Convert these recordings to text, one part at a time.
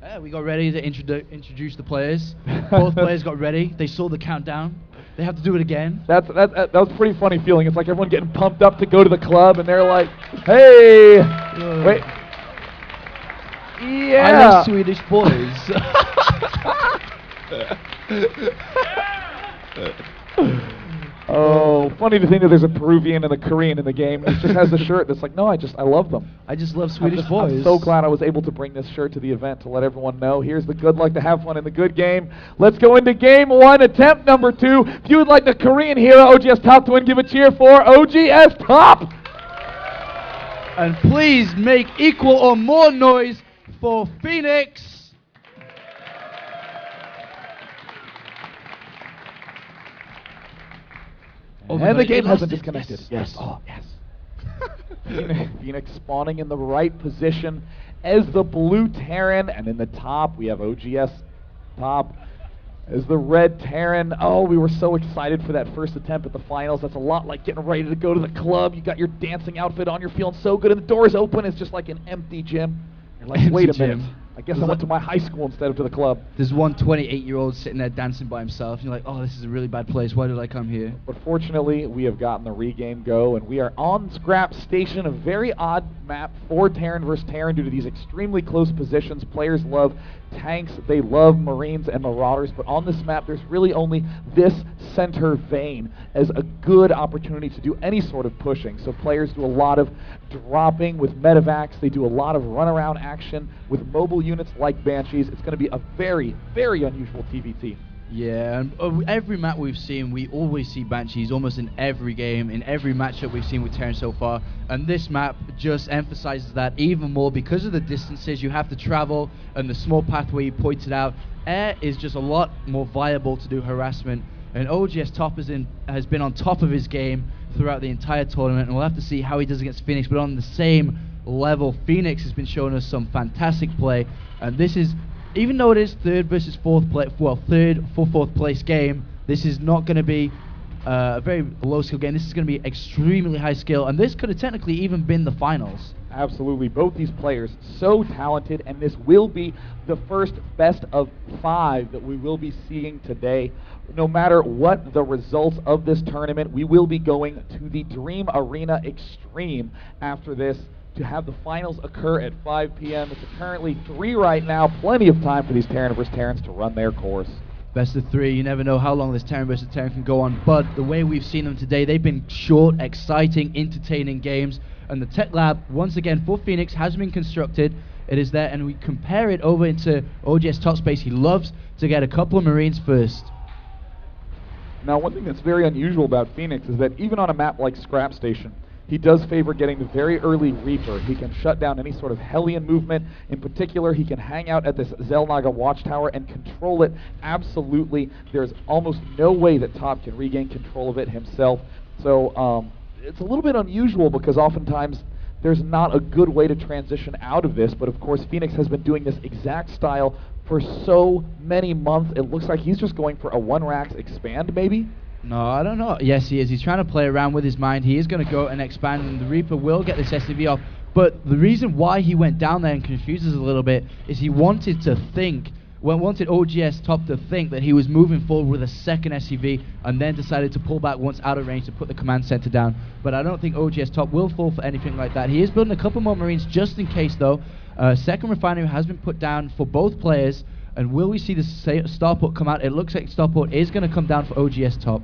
Yeah, we got ready to introduce the players. Both players got ready. They saw the countdown. They have to do it again. That was a pretty funny feeling. It's like everyone getting pumped up to go to the club, and they're like, "Hey, wait, yeah." I love Swedish boys. Oh, funny to think that there's a Peruvian and a Korean in the game. He just has the shirt that's like, no, I love them. I just love Swedish I'm boys. so glad I was able to bring this shirt to the event to let everyone know. Here's the good luck to have fun in the good game. Let's go into game one, attempt number 2. If you would like the Korean hero OGSTop to win, give a cheer for OGSTop. And please make equal or more noise for Fenix. And the game hasn't disconnected. Yes. Oh, yes. Fenix spawning in the right position as the blue Terran, and in the top we have OGSTop as the red Terran. Oh, we were so excited for that first attempt at the finals. That's a lot like getting ready to go to the club. You got your dancing outfit on, you're feeling so good, and the doors open. It's just like an empty gym. You're like, wait a minute. I guess I went to my high school instead of to the club. There's one 28-year-old sitting there dancing by himself, and you're like, oh, this is a really bad place. Why did I come here? But fortunately, we have gotten the regame go, and we are on Scrap Station, a very odd map for Terran versus Terran due to these extremely close positions. Players love tanks, they love Marines and Marauders, but on this map, there's really only this center vein as a good opportunity to do any sort of pushing. So players do a lot of dropping with medevacs, they do a lot of runaround action with mobile units like Banshees. It's going to be a very, very unusual TVT. Yeah, and every map we've seen, we always see Banshees almost in every game, in every matchup we've seen with Terran so far. And this map just emphasizes that even more because of the distances you have to travel and the small pathway you pointed out. Air is just a lot more viable to do harassment. And OGSTop has been on top of his game throughout the entire tournament, and we'll have to see how he does against Fenix. But on the same level, Fenix has been showing us some fantastic play, and this is, even though it is third for fourth place game, this is not going to be a very low skill game. This is going to be extremely high skill, and this could have technically even been the finals. Absolutely, both these players so talented, and this will be the first best of 5 that we will be seeing today. No matter what the results of this tournament, we will be going to the Dream Arena Extreme after this to have the finals occur at 5 p.m. It's currently 3 right now. Plenty of time for these Terran versus Terrans to run their course. Best of 3, you never know how long this Terran versus Terran can go on, but the way we've seen them today, they've been short, exciting, entertaining games, and the tech lab, once again, for Fenix, has been constructed. It is there, and we compare it over into OGSTop space. He loves to get a couple of Marines first. Now, one thing that's very unusual about Fenix is that even on a map like Scrap Station, he does favor getting the very early Reaper. He can shut down any sort of Hellion movement. In particular, he can hang out at this Xel'Naga watchtower and control it absolutely. There's almost no way that Top can regain control of it himself. So it's a little bit unusual because oftentimes there's not a good way to transition out of this. But of course, Fenix has been doing this exact style for so many months. It looks like he's just going for a 1-Rax expand, maybe? No, I don't know. Yes, he is. He's trying to play around with his mind. He is going to go and expand, and the Reaper will get this SCV off. But the reason why he went down there and confuses a little bit is he wanted to think, wanted OGSTop to think that he was moving forward with a second SCV, and then decided to pull back once out of range to put the command center down. But I don't think OGSTop will fall for anything like that. He is building a couple more Marines just in case, though. Second refinery has been put down for both players. And will we see the starport come out? It looks like starport is going to come down for OGSTop.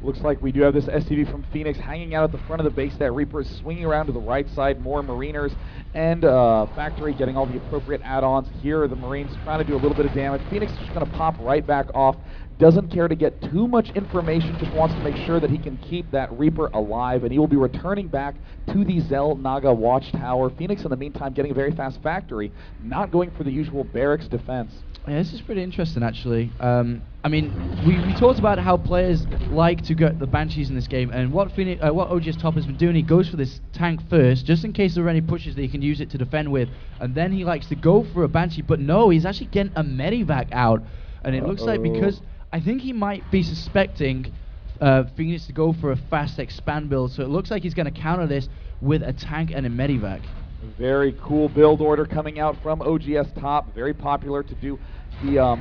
Looks like we do have this SCV from Fenix hanging out at the front of the base. That Reaper is swinging around to the right side. More Mariners and Factory getting all the appropriate add-ons. Here are the Marines trying to do a little bit of damage. Fenix is just going to pop right back off. Doesn't care to get too much information, just wants to make sure that he can keep that Reaper alive, and he will be returning back to the Xel'Naga watchtower. Fenix, in the meantime, getting a very fast Factory, not going for the usual barracks defense. Yeah, this is pretty interesting, actually. I mean, we talked about how players like to get the Banshees in this game, and what OGSTop has been doing, he goes for this tank first, just in case there are any pushes that he can use it to defend with, and then he likes to go for a Banshee, but no, he's actually getting a Medivac out, and it looks like, because I think he might be suspecting Fenix to go for a fast expand build, so it looks like he's going to counter this with a tank and a Medivac. Very cool build order coming out from OGSTop. Very popular to do the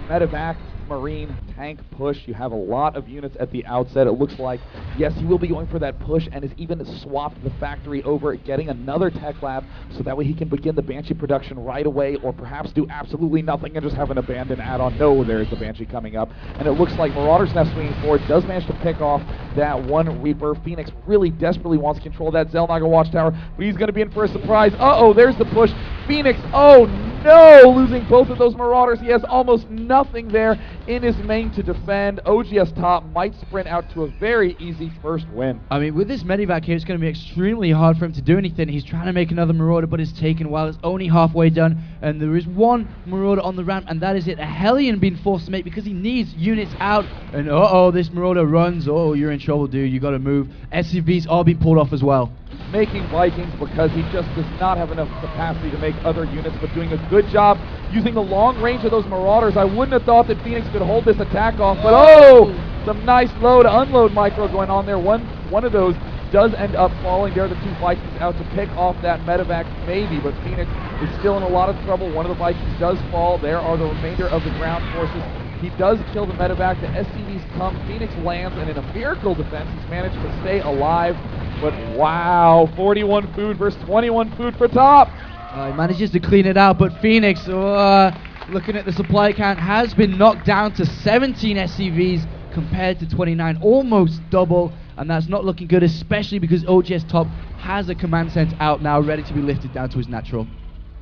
medevac marine tank push. You have a lot of units at the outset. It looks like, yes, he will be going for that push and has even swapped the factory over, getting another tech lab so that way he can begin the Banshee production right away, or perhaps do absolutely nothing and just have an abandoned add-on. No, there's the Banshee coming up. And it looks like Marauder's now swinging forward, does manage to pick off that one Reaper. Fenix really desperately wants to control that Xel'Naga watchtower, but he's going to be in for a surprise. Uh-oh, there's the push. Fenix, oh no, losing both of those Marauders. He has almost nothing there in his main to defend. OGSTop might sprint out to a very easy first win. I mean, with this medevac here, it's going to be extremely hard for him to do anything. He's trying to make another Marauder, but it's taken a while. It's only halfway done, and there is one Marauder on the ramp, and that is it. A Hellion being forced to make because he needs units out. And uh-oh, this Marauder runs. Oh, you're in trouble, dude. You got to move. SCVs all being pulled off as well. Making Vikings because he just does not have enough capacity to make other units, but doing a good job using the long range of those Marauders. I wouldn't have thought that Fenix could hold this attack off, but oh, some nice load, unload micro going on there. One of those does end up falling. There are the two Vikings out to pick off that medevac, maybe, but Fenix is still in a lot of trouble. One of the Vikings does fall. There are the remainder of the ground forces. He does kill the medevac. The SCVs come. Fenix lands, and in a miracle defense, he's managed to stay alive. But wow, 41 food versus 21 food for top. He manages to clean it out, but Fenix, looking at the supply count, has been knocked down to 17 SCVs compared to 29, almost double, and that's not looking good, especially because OGSTop has a command center out now, ready to be lifted down to his natural.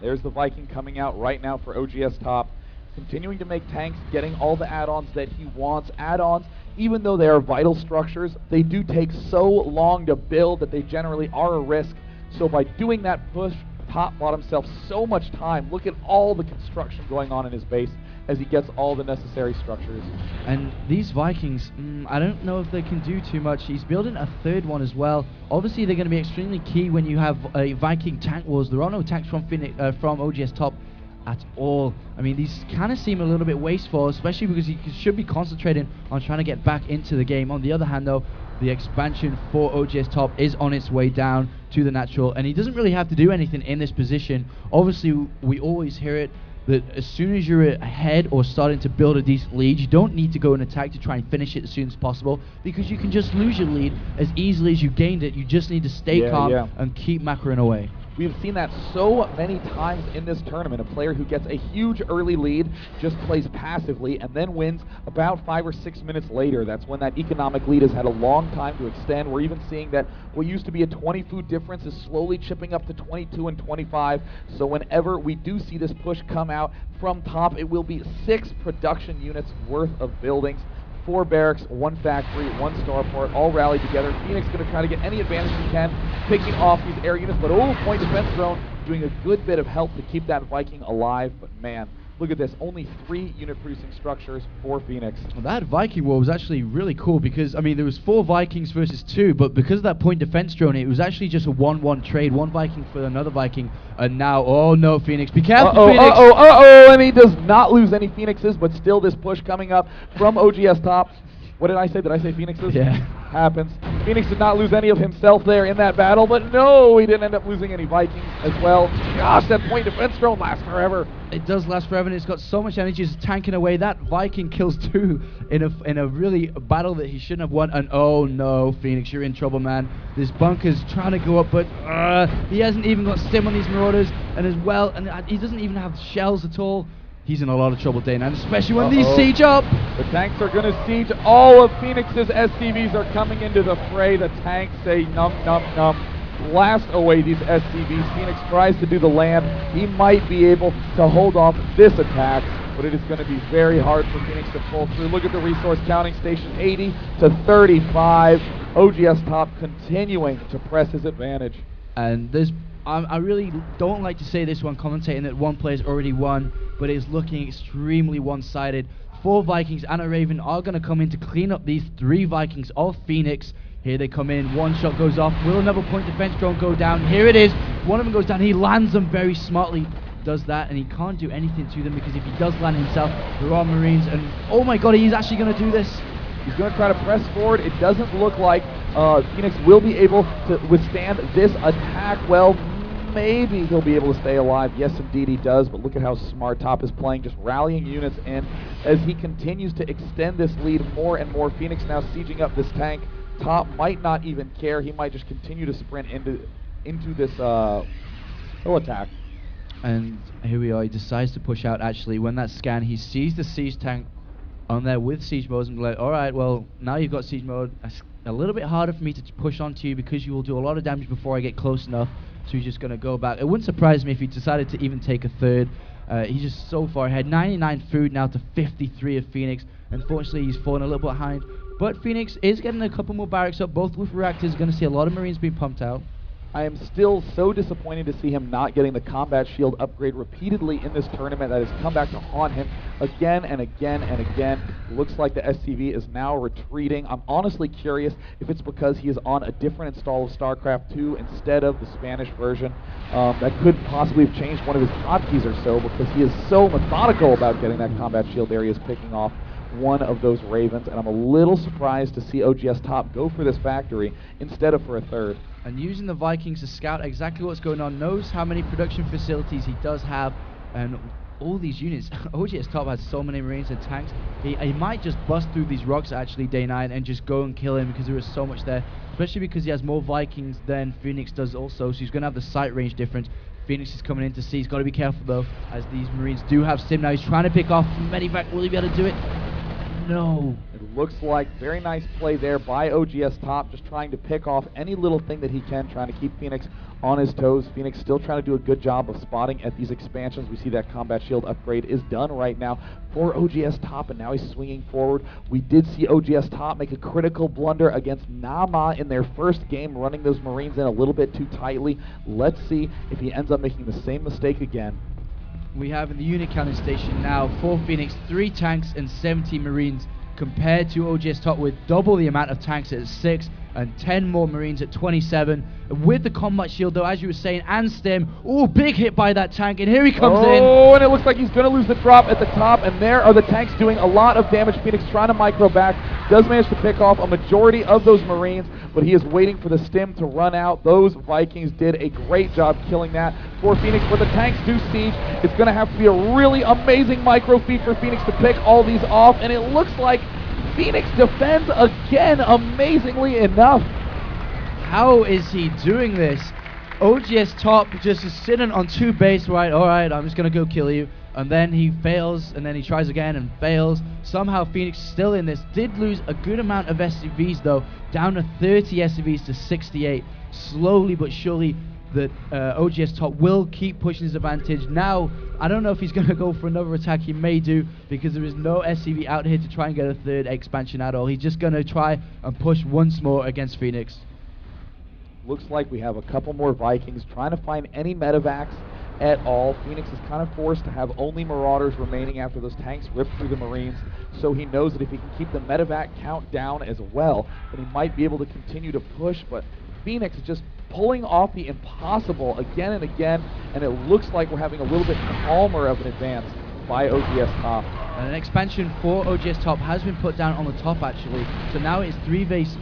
There's the Viking coming out right now for OGSTop, continuing to make tanks, getting all the add-ons that he wants. Add-ons, even though they are vital structures, they do take so long to build that they generally are a risk. So by doing that push, Top bought himself so much time. Look at all the construction going on in his base as he gets all the necessary structures. And these Vikings, I don't know if they can do too much. He's building a third one as well. Obviously, they're going to be extremely key when you have a Viking tank wars. There are no tanks from OGSTop at all. I mean, these kind of seem a little bit wasteful, especially because he should be concentrating on trying to get back into the game. On the other hand, though, the expansion for OGSTop is on its way down to the natural, and he doesn't really have to do anything in this position. Obviously, we always hear it that as soon as you're ahead or starting to build a decent lead, you don't need to go and attack to try and finish it as soon as possible, because you can just lose your lead as easily as you gained it. You just need to stay calm and keep macroing away. We've seen that so many times in this tournament. A player who gets a huge early lead just plays passively and then wins about 5 or 6 minutes later. That's when that economic lead has had a long time to extend. We're even seeing that what used to be a 20 food difference is slowly chipping up to 22 and 25. So whenever we do see this push come out from top, it will be 6 production units worth of buildings. 4 barracks, 1 factory, 1 starport, all rallied together. Fenix going to try to get any advantage he can, picking off these air units, but point defense drone doing a good bit of help to keep that Viking alive. But man, look at this, only 3 unit producing structures for Fenix. Well, that Viking war was actually really cool because, I mean, there was 4 Vikings versus 2, but because of that point defense drone, it was actually just a 1-1 trade, 1 Viking for another Viking, and now, oh no, Fenix, be careful, Fenix! And he does not lose any Phoenixes, but still this push coming up from OGSTop. What did I say? Did I say Phoenixes? Yeah. Happens. Fenix did not lose any of himself there in that battle, but no, he didn't end up losing any Vikings as well. Gosh, that point defense drone lasts forever. It does last forever, and it's got so much energy, just tanking away. That Viking kills 2 in a really battle that he shouldn't have won. And oh no, Fenix, you're in trouble, man. This bunker's trying to go up, but he hasn't even got stim on these Marauders, and as well, and he doesn't even have shells at all. He's in a lot of trouble, Dana, and especially when these siege up. The tanks are going to siege. All of Phoenix's SCVs are coming into the fray. The tanks say num, num, num. Blast away these SCVs. Fenix tries to do the land. He might be able to hold off this attack, but it is going to be very hard for Fenix to pull through. Look at the resource counting station, 80 to 35. OGSTop continuing to press his advantage. And there's I really don't like to say this when commentating that one player's already won, but it's looking extremely one-sided. 4 Vikings and a Raven are going to come in to clean up these 3 Vikings of Fenix. Here they come in, 1 shot goes off. Will another point defense drone go down? Here it is. One of them goes down. He lands them very smartly. Does that, and he can't do anything to them because if he does land himself, there are Marines, and oh my god, he's actually going to do this. He's going to try to press forward. It doesn't look like Fenix will be able to withstand this attack. Well, maybe he'll be able to stay alive. Yes, indeed he does, but look at how smart Top is playing, just rallying units in as he continues to extend this lead more and more. Fenix now sieging up this tank. Top might not even care. He might just continue to sprint into this hill attack. And here we are, he decides to push out actually. When that scan, he sees the siege tank on there with siege mode and like, alright, well, now you've got siege mode. It's a little bit harder for me to push onto you because you will do a lot of damage before I get close enough. So he's just going to go back. It wouldn't surprise me if he decided to even take a third. He's just so far ahead. 99 food now to 53 of Fenix. Unfortunately, he's fallen a little behind. But Fenix is getting a couple more barracks up. Both with reactors. Going to see a lot of Marines being pumped out. I am still so disappointed to see him not getting the combat shield upgrade repeatedly in this tournament. That has come back to haunt him again and again and again. Looks like the SCV is now retreating. I'm honestly curious if it's because he is on a different install of Starcraft 2 instead of the Spanish version. That could possibly have changed one of his hotkeys or so, because he is so methodical about getting that combat shield there. He is picking off one of those Ravens, and I'm a little surprised to see OGSTop go for this factory instead of for a third. And using the Vikings to scout exactly what's going on, knows how many production facilities he does have, and all these units. OGSTop has so many Marines and tanks. He might just bust through these rocks actually day 9 and just go and kill him, because there is so much there, especially because he has more Vikings than Fenix does also, so he's going to have the sight range difference. Fenix is coming in to see. He's got to be careful though, as these Marines do have Stim now. He's trying to pick off Medivac. Will he be able to do it? No. It looks like very nice play there by OGSTop, just trying to pick off any little thing that he can, trying to keep Fenix on his toes. Fenix still trying to do a good job of spotting at these expansions. We see that combat shield upgrade is done right now for OGSTop, and now he's swinging forward. We did see OGSTop make a critical blunder against Nama in their first game, running those Marines in a little bit too tightly. Let's see if he ends up making the same mistake again. We have in the unit counting station now for Fenix 3 tanks and 17 Marines, compared to OGSTop with double the amount of tanks at 6 and 10 more Marines at 27. With the combat shield though, as you were saying, and Stim. Oh, big hit by that tank, and here he comes in. Oh, and it looks like he's going to lose the drop at the top, and there are the tanks doing a lot of damage. Fenix trying to micro back, does manage to pick off a majority of those Marines, but he is waiting for the Stim to run out. Those Vikings did a great job killing that for Fenix. Where the tanks do siege, it's going to have to be a really amazing micro feat for Fenix to pick all these off, and it looks like Fenix defends again amazingly enough. How is he doing this? OGSTop just is sitting on 2 base, right? Alright, I'm just going to go kill you. And then he fails, and then he tries again and fails. Somehow Fenix is still in this. Did lose a good amount of SCVs though, down to 30 SCVs to 68. Slowly but surely that OGSTop will keep pushing his advantage. Now, I don't know if he's going to go for another attack. He may do, because there is no SCV out here to try and get a 3rd expansion at all. He's just going to try and push once more against Fenix. Looks like we have a couple more Vikings trying to find any medevacs at all. Fenix is kind of forced to have only Marauders remaining after those tanks rip through the Marines, so he knows that if he can keep the medevac count down as well, then he might be able to continue to push. But Fenix is just pulling off the impossible again and again, and it looks like we're having a little bit calmer of an advance by OGSTop. And an expansion for OGSTop has been put down on the top actually, so now it's 3 base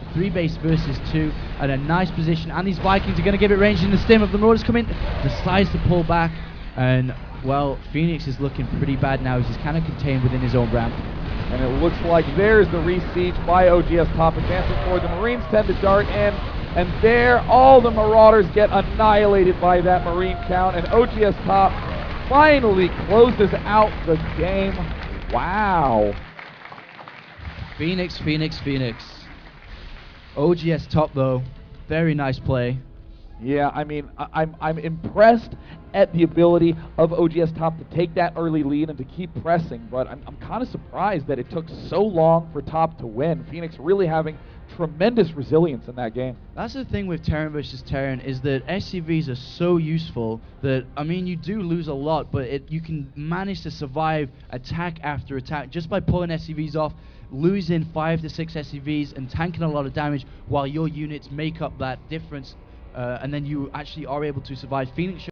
versus 2, and a nice position, and these Vikings are going to give it range in the Stim. Of the Marauders come in, decides to pull back, and well, Fenix is looking pretty bad now. He's kind of contained within his own ramp. And it looks like there's the re-siege by OGSTop, advancing forward. The Marines tend to dart in, and there all the Marauders get annihilated by that Marine count, and OGSTop finally closes out the game. Wow. Fenix. OGSTop though, very nice play. Yeah, I mean, I'm impressed at the ability of OGSTop to take that early lead and to keep pressing, but I'm kind of surprised that it took so long for Top to win. Fenix really having tremendous resilience in that game. That's the thing with Terran versus Terran, is that SCVs are so useful that, I mean, you do lose a lot, but you can manage to survive attack after attack just by pulling SCVs off, losing 5 to 6 SCVs and tanking a lot of damage while your units make up that difference, and then you actually are able to survive. Fenix